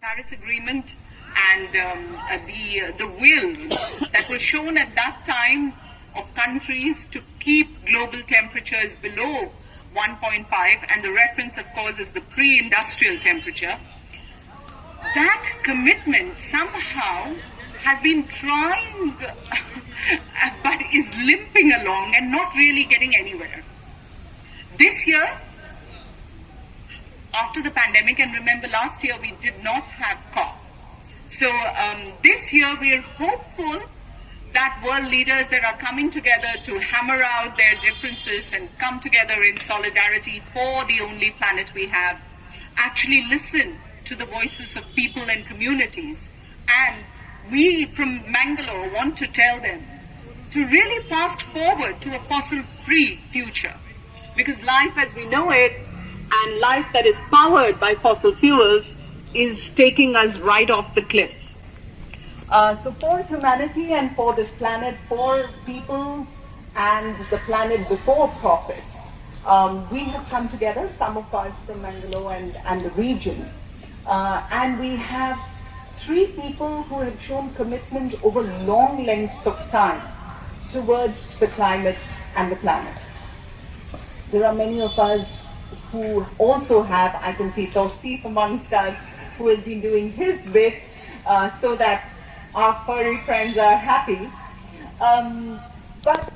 Paris Agreement and the will that was shown at that time of countries to keep global temperatures below 1.5, and the reference, of course, is the pre-industrial temperature. That commitment somehow has been trying but is limping along and not really getting anywhere. This year, after the pandemic, and remember last year we did not have COP. So this year we are hopeful that world leaders that are coming together to hammer out their differences and come together in solidarity for the only planet we have, actually listen to the voices of people and communities. And we from Mangalore want to tell them to really fast forward to a fossil-free future. Because life as we know it, and life that is powered by fossil fuels, is taking us right off the cliff. So for humanity and for this planet, for people and the planet before profits, we have come together, some of us from Mangalore and the region, and we have 3 people who have shown commitment over long lengths of time towards the climate and the planet. There are many of us who also have, I can see Tausif amongst us, who has been doing his bit so that our furry friends are happy. But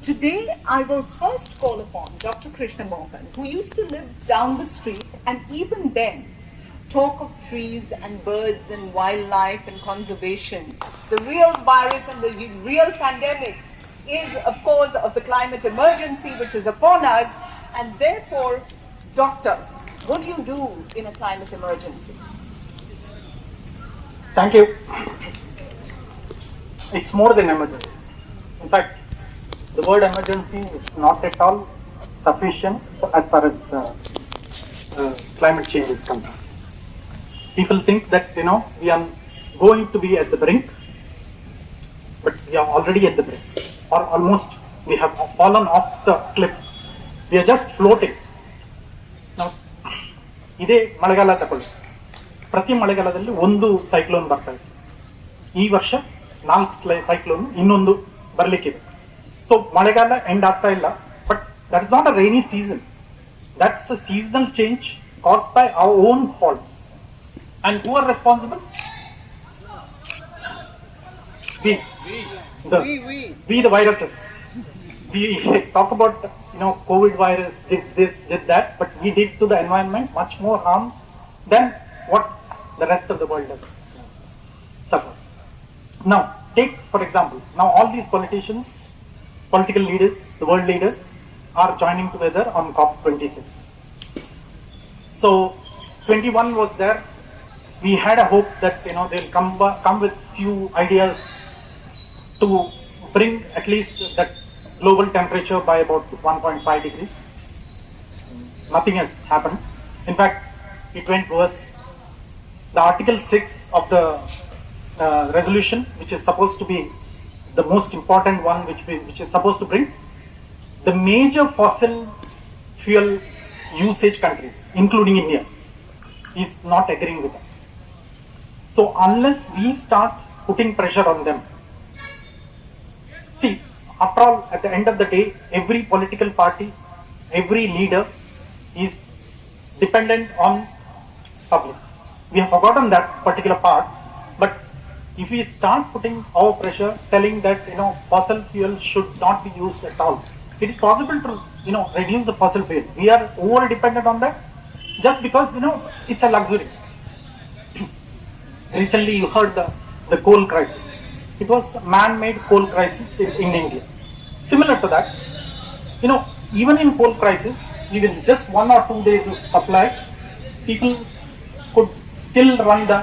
today I will first call upon Dr. Krishna Mohan, who used to live down the street, and even then talk of trees and birds and wildlife and conservation. The real virus and the real pandemic is, of course, of the climate emergency which is upon us, and therefore, Doctor, what do you do in a climate emergency? Thank you. It's more than emergency. In fact, the word emergency is not at all sufficient as far as climate change is concerned. People think that, we are going to be at the brink, but we are already at the brink, or almost we have fallen off the cliff. We are just floating. Now, ಇದೇ ಮಳೆಗಾಲ ತಗೊಳ್ಳಿ. ಪ್ರತಿ ಮಳೆಗಾಲದಲ್ಲಿ ಒಂದು cyclone ಬರ್ತಾ ಇದೆ. ಈ ವರ್ಷ 4 ಸೈಕ್ಲೋನ್ ಇನ್ನೊಂದು ಬರ್ಲಿಕ್ಕಿದೆ. ಸೊ ಮಳೆಗಾಲ ಎಂಡ್ ಆಗ್ತಾ ಇಲ್ಲ, but that is not a rainy season. That's a seasonal change caused by our own faults. And who are responsible? We the viruses. We talk about, COVID virus did this, did that, but we did to the environment much more harm than what the rest of the world has suffered. Now, take for example, now all these politicians, political leaders, the world leaders are joining together on COP26. So 21 was there. We had a hope that they'll come with few ideas to bring at least that global temperature by about 1.5 degrees. Nothing has happened. In fact, it went worse. The Article 6 of the resolution, which is supposed to be the most important one, which is supposed to bring the major fossil fuel usage countries, including India, is not agreeing with them. So unless we start putting pressure on them, see, after all, at the end of the day, every political party, every leader is dependent on public. We have forgotten that particular part, but if we start putting our pressure, telling that fossil fuel should not be used at all, it is possible to reduce the fossil fuel. We are over dependent on that just because it's a luxury. Recently you heard the coal crisis. It was a man-made coal crisis in India. Similar to that, even in coal crisis, even just 1 or 2 days of supply, people could still run the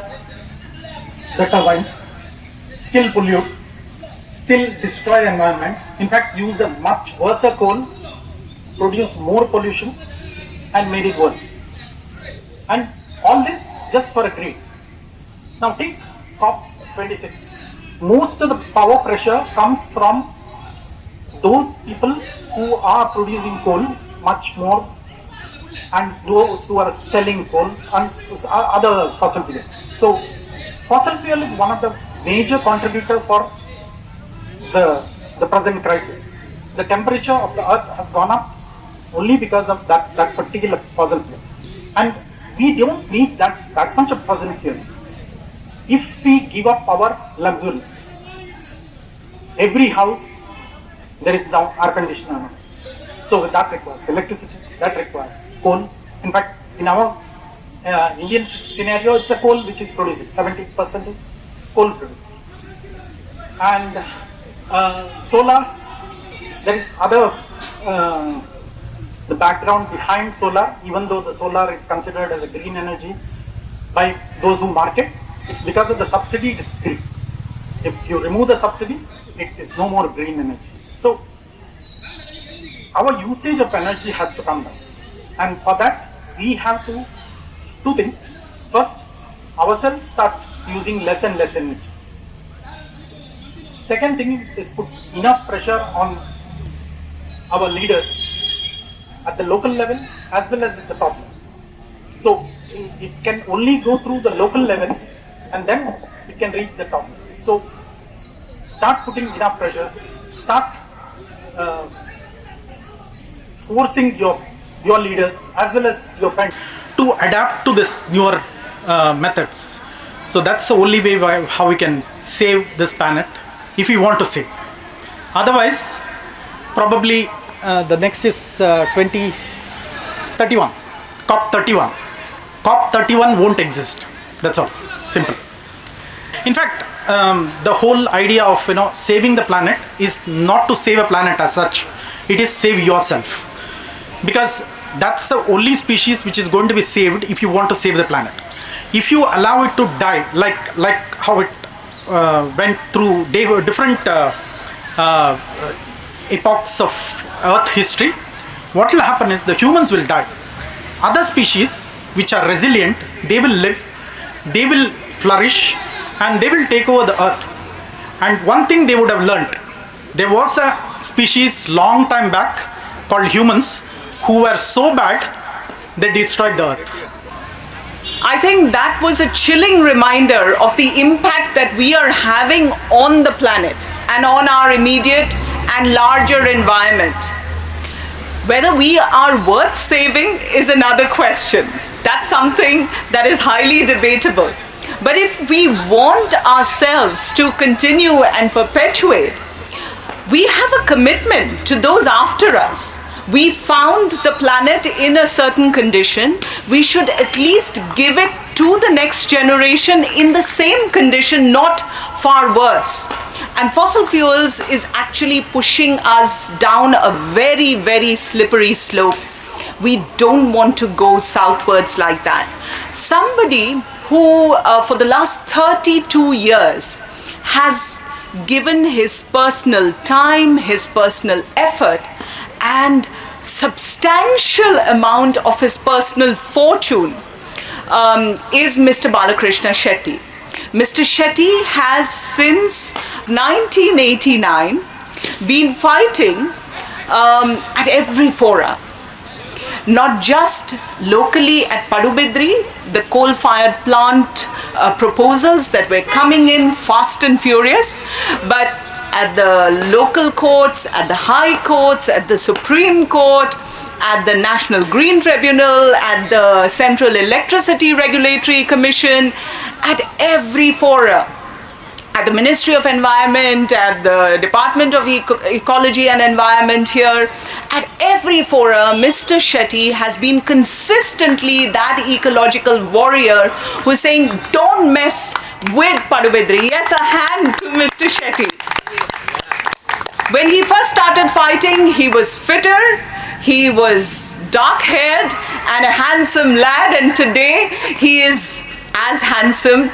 turbines, still pollute, still destroy the environment. In fact, use a much worse coal, produce more pollution, and made it worse. And all this just for a greed. Now take COP26. Most of the power pressure comes from those people who are producing coal much more and those who are selling coal and other fossil fuels. So fossil fuel is one of the major contributor for the present crisis. The temperature of the earth has gone up only because of that particular fossil fuel. And we don't need that much of fossil fuel if we give up our luxuries. Every house, there is now air conditioner. So that requires electricity, that requires coal. In fact, in our Indian scenario, it's a coal which is producing. 70% is coal produced. And solar, there is other, the background behind solar, even though the solar is considered as a green energy by those who market, it's because of the subsidy it is green. If you remove the subsidy, it is no more green energy. So our usage of energy has to come down. And for that, we have to, two things. First, ourselves start using less and less energy. Second thing is put enough pressure on our leaders at the local level as well as at the top level. So it can only go through the local level and then it can reach the top level. So start putting enough pressure, start forcing your leaders as well as your friends to adapt to this newer methods. So that's the only way how we can save this planet, if we want to save. Otherwise, probably the next is 2031, COP31. COP31 won't exist. That's all. Simple. In fact, the whole idea of saving the planet is not to save a planet as such. It is save yourself, because that's the only species which is going to be saved if you want to save the planet. If you allow it to die, like how it went through different epochs of Earth history, what will happen is the humans will die. Other species which are resilient, they will live, they will flourish, and they will take over the Earth. And one thing they would have learnt, there was a species long time back called humans who were so bad they destroyed the Earth. I think that was a chilling reminder of the impact that we are having on the planet and on our immediate and larger environment. Whether we are worth saving is another question. That's something that is highly debatable. But if we want ourselves to continue and perpetuate, we have a commitment to those after us. We found the planet in a certain condition. We should at least give it to the next generation in the same condition, not far worse. And fossil fuels is actually pushing us down a very, very slippery slope. We don't want to go southwards like that. Somebody who for the last 32 years has given his personal time, his personal effort, and substantial amount of his personal fortune is Mr. Balakrishna Shetty. Mr. Shetty has since 1989 been fighting at every fora. Not just locally at Padubidri, the coal-fired plant proposals that were coming in fast and furious, but at the local courts, at the high courts, at the Supreme Court, at the National Green Tribunal, at the Central Electricity Regulatory Commission, at every fora, at the Ministry of Environment, at the Department of Ecology and Environment here, at every fora, Mr. Shetty has been consistently that ecological warrior who's saying, don't mess with Padubidri. Yes, a hand to Mr. Shetty. When he first started fighting, he was fitter, he was dark-haired and a handsome lad, and today he is as handsome,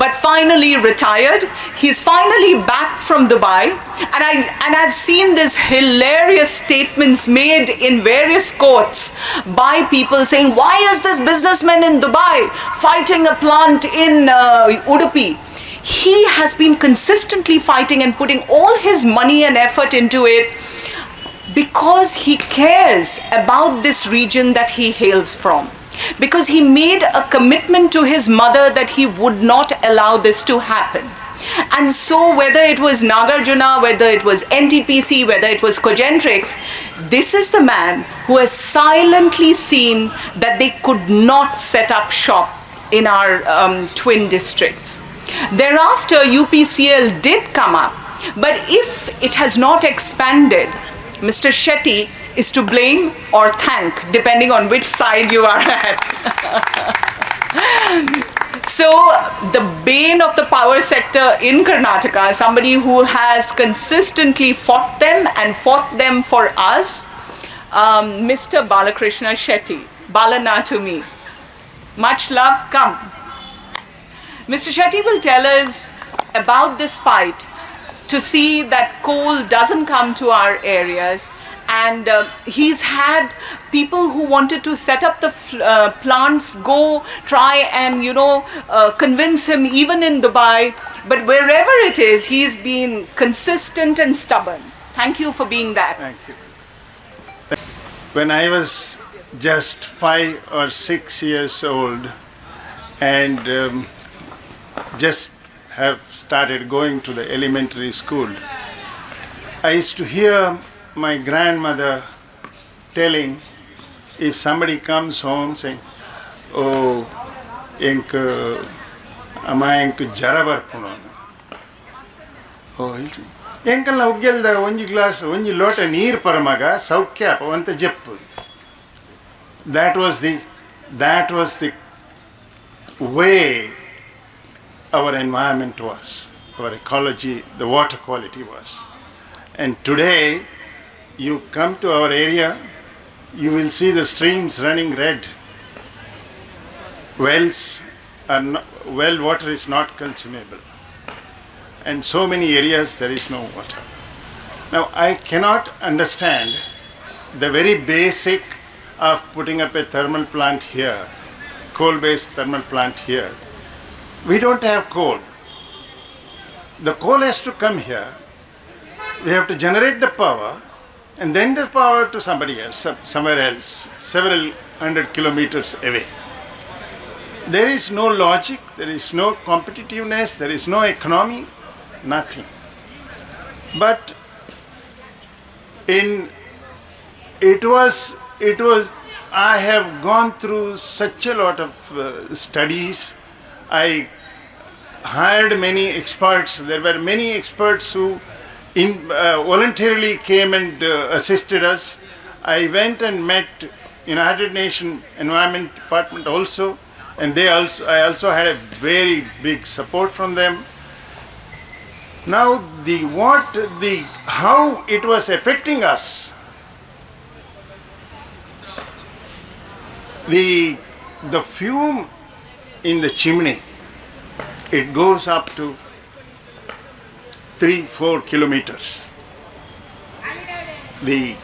but finally retired. He's finally back from Dubai, and I've seen these hilarious statements made in various courts by people saying, why is this businessman in Dubai fighting a plant in Udupi? He has been consistently fighting and putting all his money and effort into it. because he cares about this region that he hails from. Because he made a commitment to his mother that he would not allow this to happen. And so whether it was Nagarjuna, whether it was NTPC, whether it was Cogentrix, this is the man who has silently seen that they could not set up shop in our twin districts. Thereafter, UPCL did come up, but if it has not expanded, Mr. Shetty is to blame or thank, depending on which side you are at. So, the bane of the power sector in Karnataka, somebody who has consistently fought them and fought them for us, Mr. Balakrishna Shetty. Balana to me. Much love, come. Mr. Shetty will tell us about this fight to see that coal doesn't come to our areas, and he's had people who wanted to set up the plants go try and convince him even in Dubai, but wherever it is, he's been consistent and stubborn. Thank you for being that. Thank you. When I was just 5 or 6 years old and just have started going to the elementary school, I used to hear my grandmother telling, if somebody comes home saying, oh, amma jara barpuno. Oh, enkel uggelda onji glass onji lota neer paramaga saukya pavanta jeppu. That was the way our environment was, our ecology, the water quality was. And today, you come to our area, you will see the streams running red. Wells are not, well water is not consumable. And so many areas there is no water. Now I cannot understand the very basic of putting up a thermal plant here, coal-based thermal plant here. We don't have coal. The coal has to come here. We have to generate the power and then the power to somebody else, somewhere else, several hundred kilometers away. There is no logic, there is no competitiveness, there is no economy, nothing. But I have gone through such a lot of studies. I hired many experts. There were many experts who voluntarily came and assisted us. I went and met United Nations Environment Department also, and I also had a very big support from them. Now how it was affecting us. The fume in the chimney, it goes up to 3-4 kilometers. The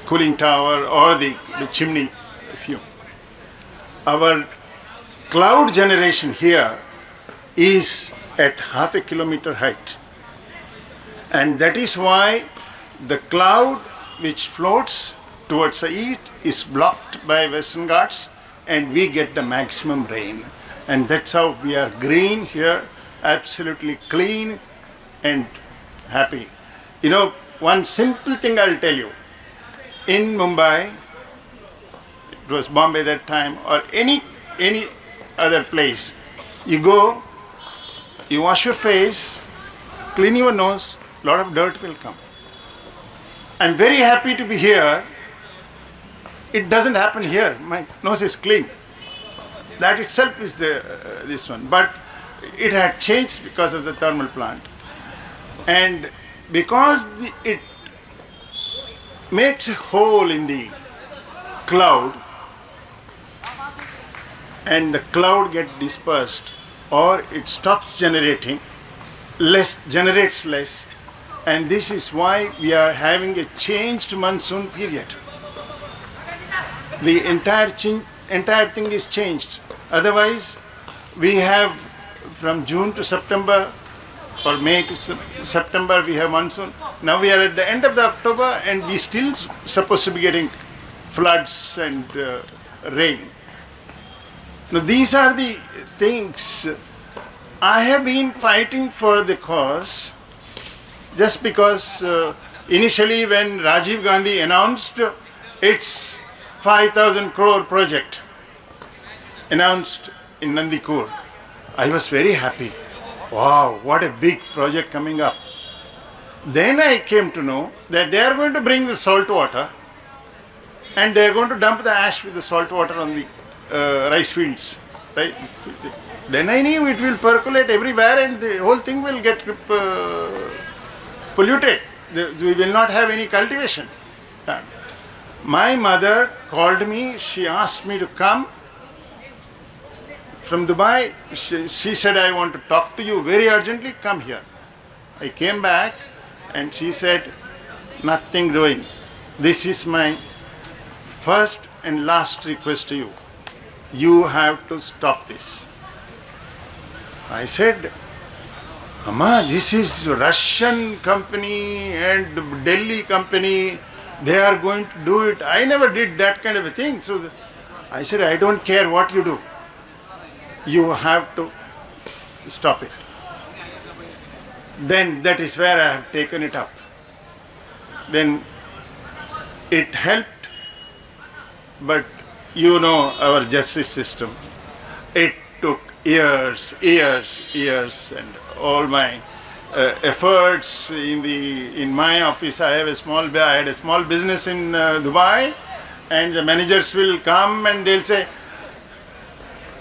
cooling tower or the chimney fume. Our cloud generation here is at half a kilometer height. And that is why the cloud which floats towards the east is blocked by Western Ghats and we get the maximum rain. And that's how we are green here, absolutely clean and happy. You know, one simple thing I'll tell you. In Mumbai, it was Bombay that time, or any other place, you go, you wash your face, clean your nose, a lot of dirt will come. I'm very happy to be here. It doesn't happen here. My nose is clean. That itself is this one. But it had changed because of the thermal plant. And because it makes a hole in the cloud and the cloud gets dispersed or it stops generating, generates less. And this is why we are having a changed monsoon period. The entire thing is changed. Otherwise, we have from June to September or May to September we have monsoon. Now we are at the end of the October and we still supposed to be getting floods and rain. Now these are the things. I have been fighting for the cause just because initially when Rajiv Gandhi announced its 5,000 crore project announced in Nandikur, I was very happy. Wow, what a big project coming up. Then I came to know that they are going to bring the salt water and they are going to dump the ash with the salt water on the rice fields. Right? Then I knew it will percolate everywhere and the whole thing will get polluted. We will not have any cultivation. My mother called me, she asked me to come from Dubai. She said, I want to talk to you very urgently, come here. I came back and she said, nothing doing. This is my first and last request to you. You have to stop this. I said, Amma, this is Russian company and Delhi company. They are going to do it. I never did that kind of a thing. So I said, I don't care what you do. You have to stop it. Then that is where I have taken it up. Then it helped, but you know our justice system. It took years, and all my efforts in my office. I had a small business in Dubai, and the managers will come and they'll say,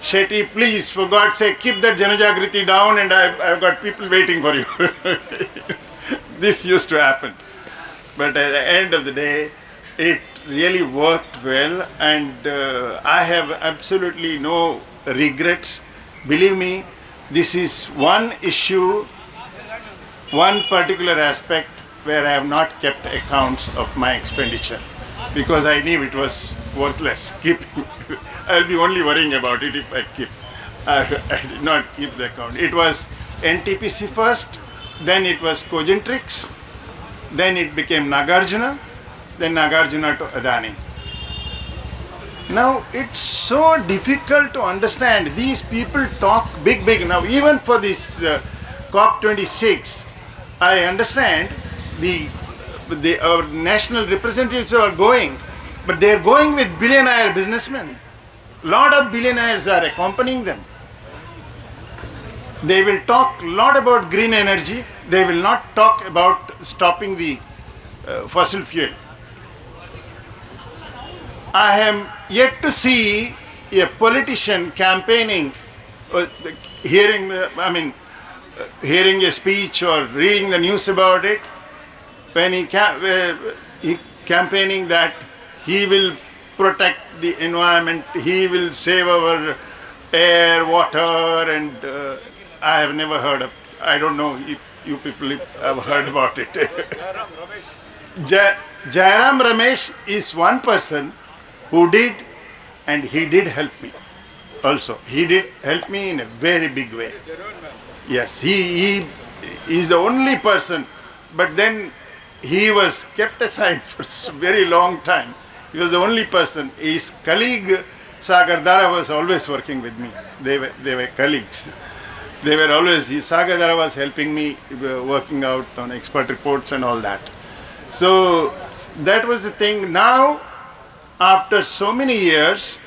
Shetty, please, for God's sake, keep that Janajagriti down and I've got people waiting for you. This used to happen. But at the end of the day, it really worked well and I have absolutely no regrets. Believe me, this is one issue, one particular aspect where I have not kept accounts of my expenditure because I knew it was worthless. I'll be only worrying about it if I keep. I did not keep the account. It was NTPC first, then it was Cogentrix, then it became Nagarjuna, then Nagarjuna to Adani. Now it's so difficult to understand. These people talk big. Now even for this COP26, I understand our national representatives are going, but they are going with billionaire businessmen. Lot of billionaires are accompanying them. They will talk a lot about green energy. They will not talk about stopping the fossil fuel. I am yet to see a politician campaigning, hearing a speech or reading the news about it, when he campaigning that he will protect the environment, he will save our air, water, and I have never heard of. I don't know if you people have heard about it. Jairam Ramesh is one person who did, and he did help me also. He did help me in a very big way. Yes, he is the only person, but then he was kept aside for a very long time. He was the only person. His colleague Sagar Dara was always working with me. They were colleagues. They were always, Sagar Dara was helping me working out on expert reports and all that. So that was the thing. Now, after so many years,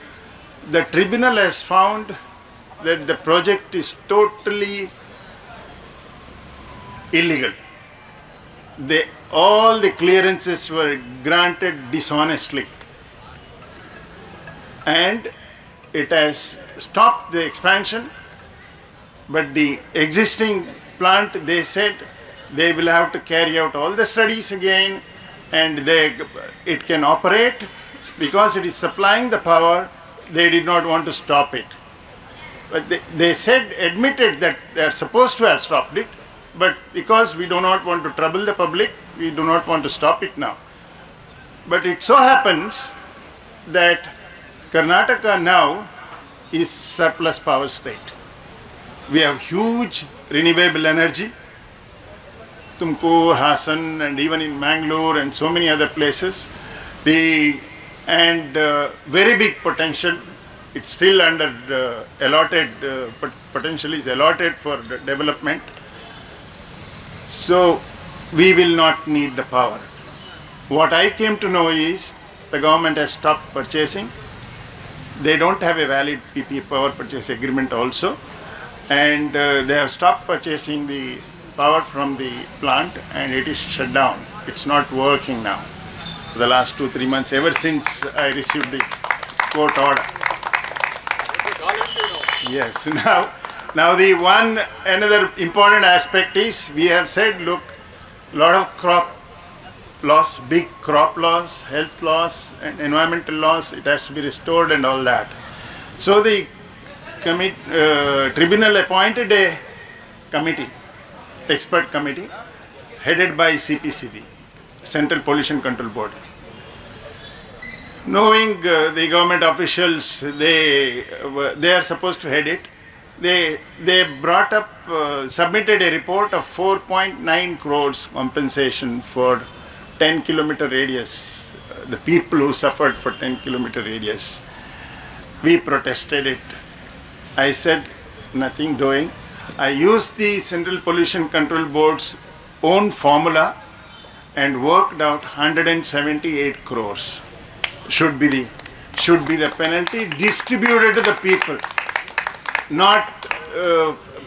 the tribunal has found that the project is totally illegal. All the clearances were granted dishonestly. And it has stopped the expansion. But the existing plant, they said, they will have to carry out all the studies again and it can operate because it is supplying the power. They did not want to stop it. But they admitted that they are supposed to have stopped it, but because we do not want to trouble the public, we do not want to stop it now. But it so happens that Karnataka now is surplus power state. We have huge renewable energy. Tumkur, Hassan, and even in Mangalore and so many other places. Very big potential. It's still under allotted, potential is allotted for development. So we will not need the power. What I came to know is the government has stopped purchasing. They don't have a valid PPA power purchase agreement also, and they have stopped purchasing the power from the plant, and it is shut down. It's not working now for the last 2-3 months, ever since I received the court order. Yes, now the another important aspect is we have said, look, lot of crop loss, big crop loss, health loss, and environmental loss, it has to be restored and all that. So the tribunal appointed a committee, expert committee, headed by CPCB, Central Pollution Control Board. Knowing the government officials, they are supposed to head it, they brought up, submitted a report of 4.9 crores compensation for 10-kilometer radius, the people who suffered for 10-kilometer radius. We protested it. I said, nothing doing. I used the Central Pollution Control Board's own formula and worked out 178 crores should be the penalty distributed to the people, not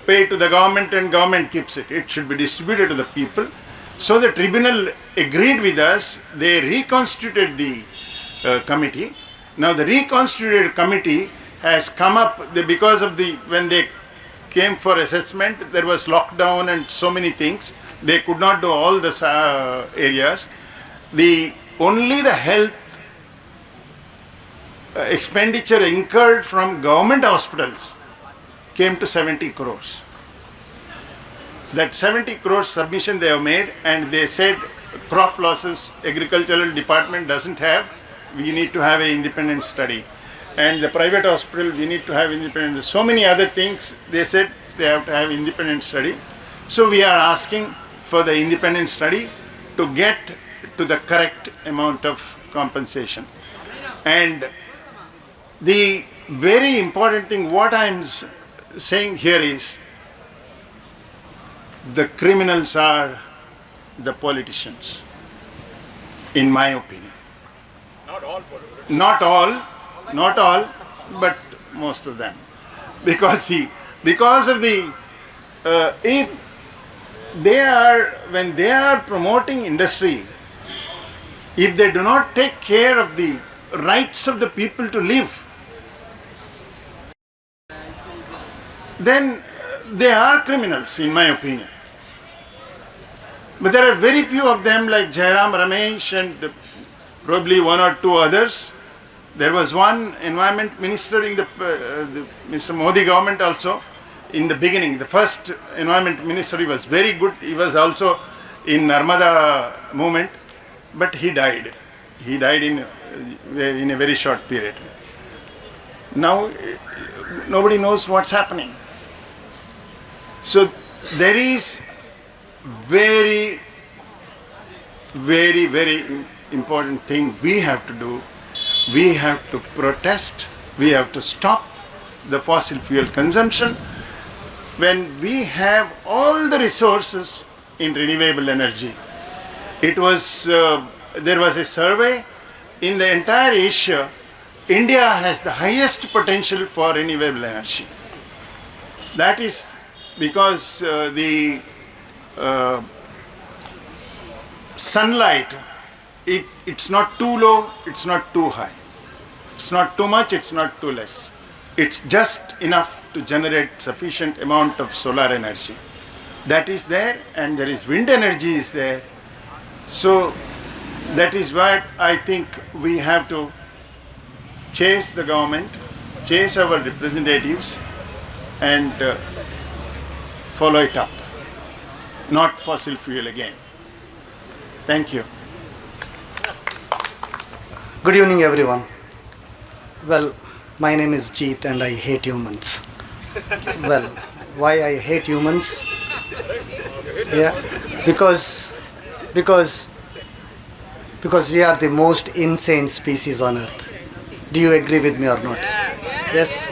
paid to the government and government keeps it. It should be distributed to the people. So the tribunal agreed with us. They reconstituted the committee. Now the reconstituted committee has come up because of when they came for assessment, there was lockdown and so many things. They could not do all the areas. Only the health expenditure incurred from government hospitals came to 70 crores. That 70 crores submission they have made, and they said crop losses, agricultural department doesn't have, we need to have an independent study. And the private hospital, we need to have independent, so many other things, they said they have to have independent study. So we are asking for the independent study to get to the correct amount of compensation. And the very important thing, what I am saying here is, the criminals are the politicians, in my opinion. Not all, but most of them. Because of the, if they are, when they are promoting industry, if they do not take care of the rights of the people to live, then they are criminals, in my opinion. But there are very few of them, like Jairam Ramesh and probably one or two others. There was one environment minister in the Mr. Modi government also. In the beginning, the first environment minister, he was very good. He was also in Narmada movement, but he died. He died in a very short period. Now, nobody knows what's happening. So there is very, very, very important thing we have to do. We have to protest. We have to stop the fossil fuel consumption. When we have all the resources in renewable energy, there was a survey in the entire Asia. India has the highest potential for renewable energy. That is because the sunlight, it's not too low, it's not too high. It's not too much, it's not too less. It's just enough to generate sufficient amount of solar energy. That is there, and there is wind energy is there. So that is what I think we have to chase the government, chase our representatives, and follow it up. Not fossil fuel again. Thank you. Good evening, everyone. Well, my name is Jeet and I hate humans. Well, why I hate humans? Yeah. because because because we are the most insane species on earth. Do you agree with me or not? Yes.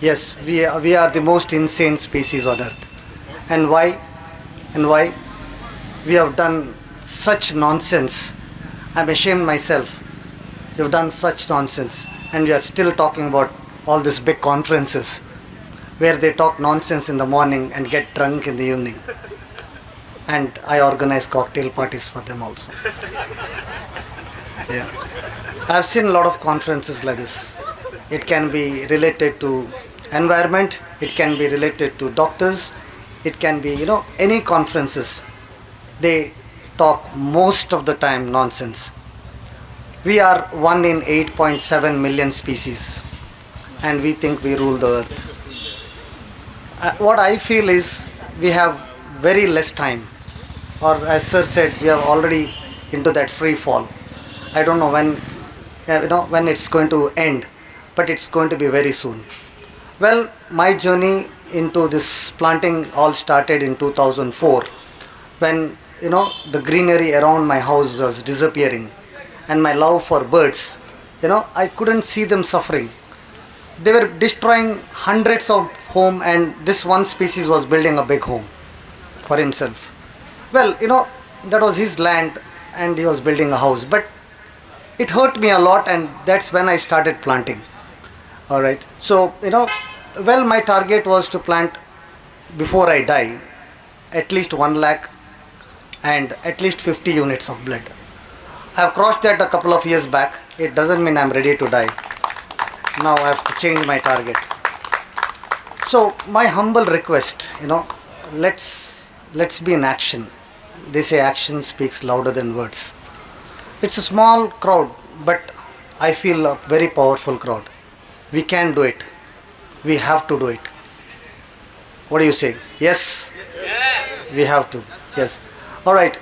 Yes, we are the most insane species on earth. And why? And why? We have done such nonsense. I'm ashamed myself. We have done such nonsense, and we are still talking about all these big conferences where they talk nonsense in the morning and get drunk in the evening. And I organize cocktail parties for them also. Yeah. I've seen a lot of conferences like this. It can be related to environment, it can be related to doctors, it can be, any conferences. They talk most of the time nonsense. We are 1 in 8.7 million species, and we think we rule the earth. What I feel is we have very less time, or as sir said, we are already into that free fall. I don't know when it's going to end, but it's going to be very soon. Well, my journey into this planting all started in 2004 when the greenery around my house was disappearing, and my love for birds, I couldn't see them suffering. They were destroying hundreds of homes, and this one species was building a big home for himself. Well, that was his land and he was building a house, but it hurt me a lot, and that's when I started planting. All right. So, my target was to plant before I die at least 1 lakh and at least 50 units of blood. I have crossed that a couple of years back. It doesn't mean I'm ready to die. Now I have to change my target. So my humble request, let's be in action. They say action speaks louder than words. It's a small crowd, but I feel a very powerful crowd. We can do it. We have to do it. What do you say? Yes? Yes. We have to. Yes. All right.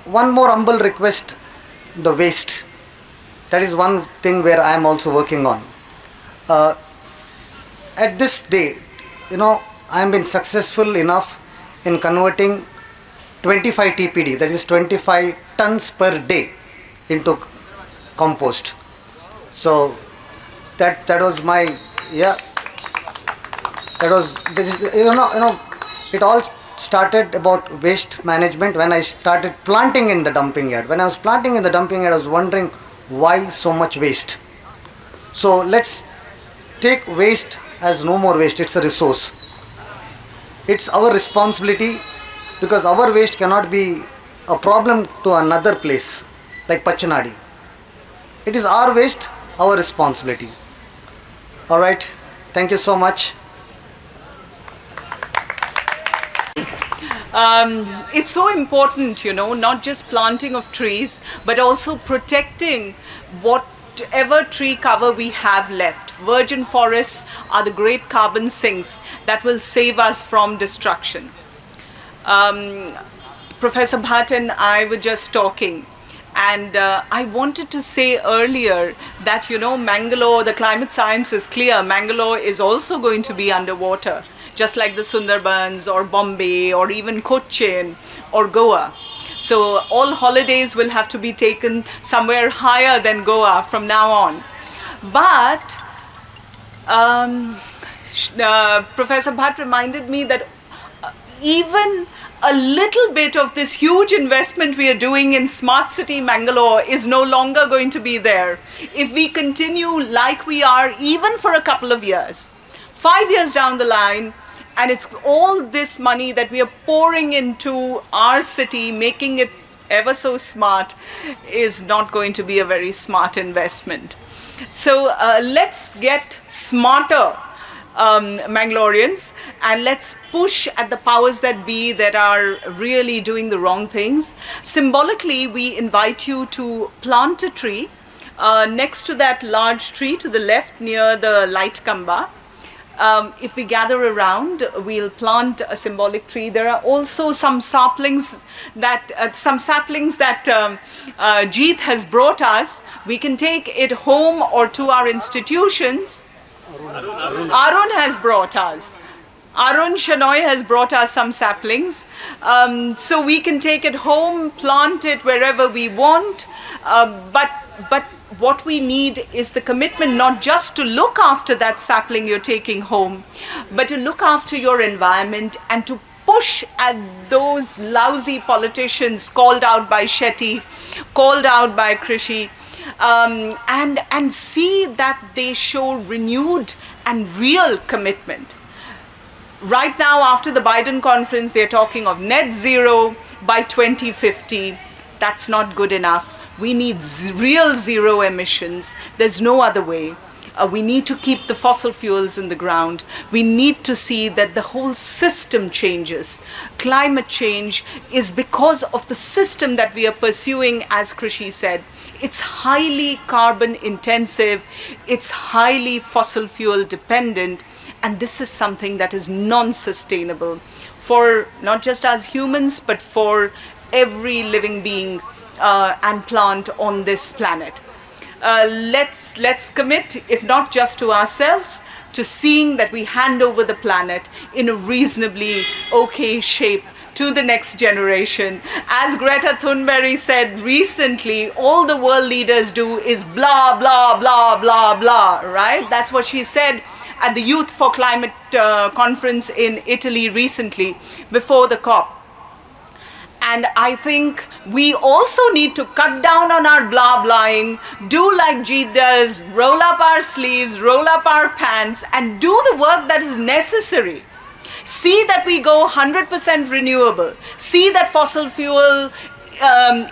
One more humble request, the waste. That is one thing where I am also working on. At this day, I have been successful enough in converting 25 TPD, that is 25 tons per day, into compost. So that was my, that was, it all started about waste management when I started planting in the dumping yard. When I was planting in the dumping yard, I was wondering why so much waste. So let's take waste as no more waste. It's a resource. It's our responsibility, because our waste cannot be a problem to another place like Pachanadi. It is our waste, our responsibility. All right. Thank you so much. It's so important, not just planting of trees, but also protecting whatever tree cover we have left. Virgin forests are the great carbon sinks that will save us from destruction. Professor Bhatt and I were just talking, and I wanted to say earlier that, Mangalore, the climate science is clear. Mangalore is also going to be underwater, just like the Sundarbans or Bombay or even Cochin or Goa. So all holidays will have to be taken somewhere higher than Goa from now on. But Professor Bhatt reminded me that even a little bit of this huge investment we are doing in Smart City Mangalore is no longer going to be there if we continue like we are, even for a couple of years. 5 years down the line, and it's all this money that we are pouring into our city, making it ever so smart, is not going to be a very smart investment. So let's get smarter, Mangaloreans, and let's push at the powers that be that are really doing the wrong things. Symbolically, we invite you to plant a tree next to that large tree to the left near the light kamba. If we gather around, we'll plant a symbolic tree. There are also some saplings that Jeet has brought us. We can take it home or to our institutions. Arun has brought us. Arun Shanoy has brought us some saplings, so we can take it home, plant it wherever we want. But what we need is the commitment not just to look after that sapling you're taking home, but to look after your environment and to push at those lousy politicians called out by Shetty, called out by Krishi, and see that they show renewed and real commitment. Right now, after the Biden conference, they're talking of net zero by 2050. That's not good enough. We need real zero emissions. There's no other way. We need to keep the fossil fuels in the ground. We need to see that the whole system changes. Climate change is because of the system that we are pursuing, as Krishi said. It's highly carbon intensive. It's highly fossil fuel dependent. And this is something that is non-sustainable for not just us humans, but for every living being and plant on this planet. Let's commit, if not just to ourselves, to seeing that we hand over the planet in a reasonably okay shape to the next generation. As Greta Thunberg said recently, all the world leaders do is blah, blah, blah, blah, blah, right? That's what she said at the Youth for Climate conference in Italy recently, before the COP. And I think we also need to cut down on our blah-blahing, do like Jeet does, roll up our sleeves, roll up our pants, and do the work that is necessary. See that we go 100% renewable. See that fossil fuel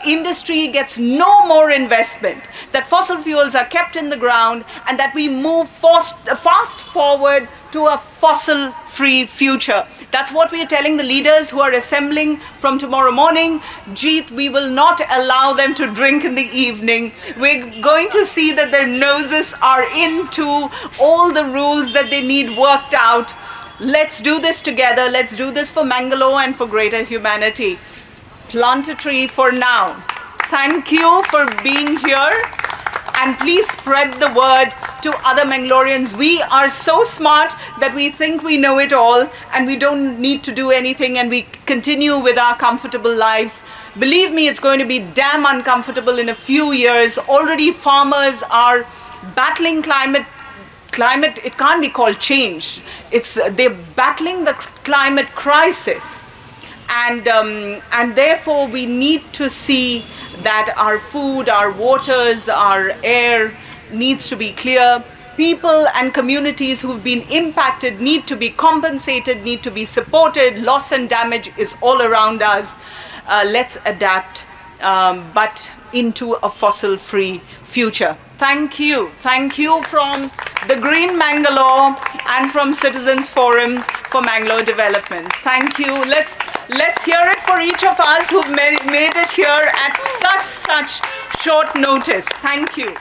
industry gets no more investment, that fossil fuels are kept in the ground, and that we move fast forward to a fossil-free future. That's what we are telling the leaders who are assembling from tomorrow morning. Jeet, we will not allow them to drink in the evening. We're going to see that their noses are into all the rules that they need worked out. Let's do this together. Let's do this for Mangalore and for greater humanity. Plant a tree for now. Thank you for being here, and please spread the word to other Mangaloreans. We are so smart that we think we know it all and we don't need to do anything, and we continue with our comfortable lives. Believe me, it's going to be damn uncomfortable in a few years. Already farmers are battling climate, it can't be called change. They're battling the climate crisis. And therefore we need to see that our food, our waters, our air needs to be clear. People and communities who've been impacted need to be compensated, need to be supported. Loss and damage is all around us. Let's adapt, but into a fossil-free future. Thank you. Thank you from the Green Mangalore and from Citizens Forum for Mangalore Development. Thank you. Let's hear it for each of us who've made it here at such short notice. Thank you.